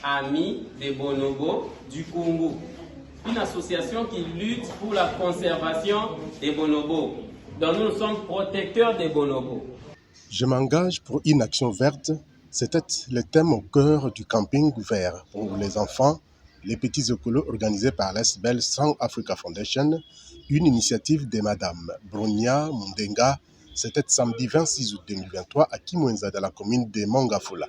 Amis des bonobos du Congo, une association qui lutte pour la conservation des bonobos. Donc nous sommes protecteurs des bonobos. Je m'engage pour une action verte. C'était le thème au cœur du camping vert pour les enfants, les petits écolos organisés par l'ASBEL Strong Africa Foundation, une initiative de Madame Brunia Mundenga. C'était samedi 26 août 2023 à Kimwenza dans la commune de Mongafula.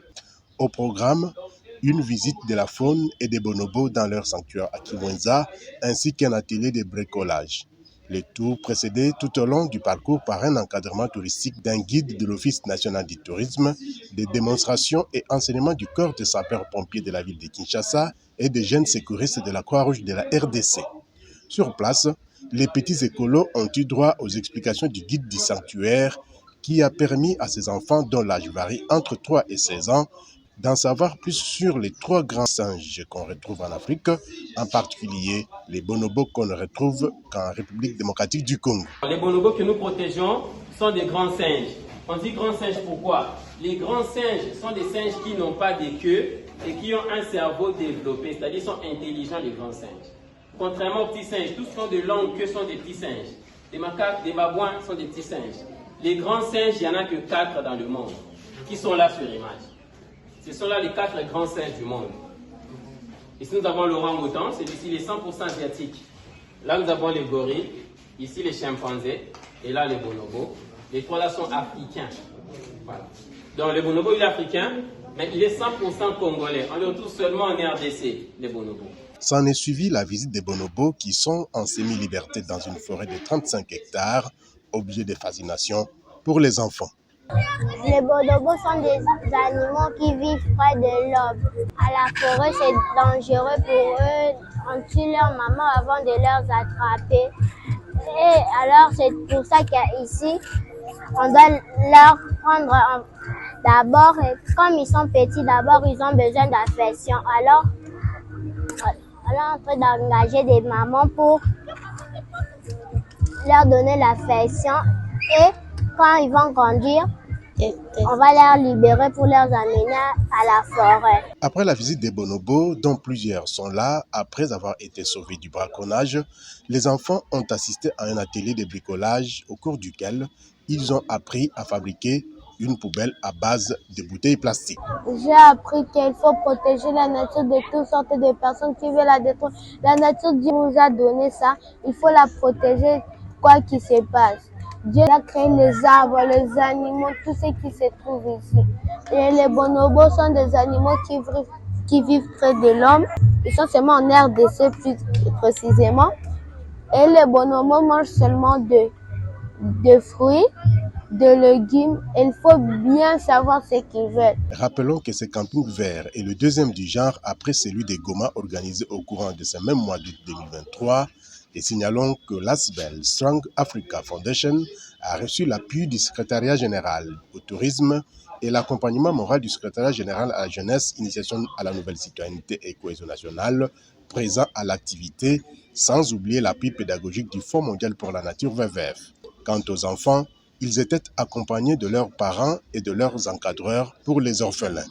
Au programme, une visite de la faune et des bonobos dans leur sanctuaire à Kimwenza, ainsi qu'un atelier de bricolage. Le tout précédé tout au long du parcours par un encadrement touristique d'un guide de l'Office national du tourisme, des démonstrations et enseignements du corps de sapeurs-pompiers de la ville de Kinshasa et des jeunes sécuristes de la Croix-Rouge de la RDC. Sur place, les petits écolos ont eu droit aux explications du guide du sanctuaire qui a permis à ces enfants dont l'âge varie entre 3 et 16 ans d'en savoir plus sur les 3 grands singes qu'on retrouve en Afrique, en particulier les bonobos qu'on ne retrouve qu'en République démocratique du Congo. Les bonobos que nous protégeons sont des grands singes. On dit grands singes pourquoi? Les grands singes sont des singes qui n'ont pas de queue et qui ont un cerveau développé, c'est-à-dire sont intelligents, les grands singes. Contrairement aux petits singes, tous qui ont de longues queues sont des petits singes. Des macaques, des babouins sont des petits singes. Les grands singes, il n'y en a que 4 dans le monde qui sont là sur l'image. Ce sont là les 4 grands singes du monde. Ici, nous avons l'orang-outan, c'est ici les 100% asiatiques. Là, nous avons les gorilles, ici les chimpanzés, et là les bonobos. Les 3 là sont africains. Voilà. Donc, le bonobo, il est africain, mais il est 100% congolais. On le retrouve seulement en RDC, les bonobos. S'en est suivi la visite des bonobos qui sont en semi-liberté dans une forêt de 35 hectares, objet de fascination pour les enfants. Les bonobos sont des animaux qui vivent près de l'homme. À la forêt, c'est dangereux pour eux. On tue leur maman avant de les attraper. Et alors, c'est pour ça qu'ici, on doit leur prendre d'abord, comme ils sont petits, d'abord, ils ont besoin d'affection. Alors, on est en train d'engager des mamans pour leur donner l'affection. Et quand ils vont grandir, on va les libérer pour les amener à la forêt. Après la visite des bonobos, dont plusieurs sont là après avoir été sauvés du braconnage, les enfants ont assisté à un atelier de bricolage au cours duquel ils ont appris à fabriquer une poubelle à base de bouteilles plastiques. J'ai appris qu'il faut protéger la nature de toutes sortes de personnes qui veulent la détruire. La nature, Dieu nous a donné ça, il faut la protéger quoi qu'il se passe. Dieu a créé les arbres, les animaux, tout ce qui se trouve ici. Et les bonobos sont des animaux qui vivent près de l'homme. Ils sont seulement en RDC plus précisément. Et les bonobos mangent seulement de fruits, de légumes. Il faut bien savoir ce qu'ils veulent. Rappelons que ce camping vert est le deuxième du genre après celui des Goma organisé au courant de ce même mois d'août 2023. Et signalons que l'ASBEL Strong Africa Foundation a reçu l'appui du secrétariat général au tourisme et l'accompagnement moral du secrétariat général à la jeunesse, initiation à la nouvelle citoyenneté et cohésion nationale, présent à l'activité, sans oublier l'appui pédagogique du Fonds mondial pour la nature WWF. Quant aux enfants, ils étaient accompagnés de leurs parents et de leurs encadreurs pour les orphelins.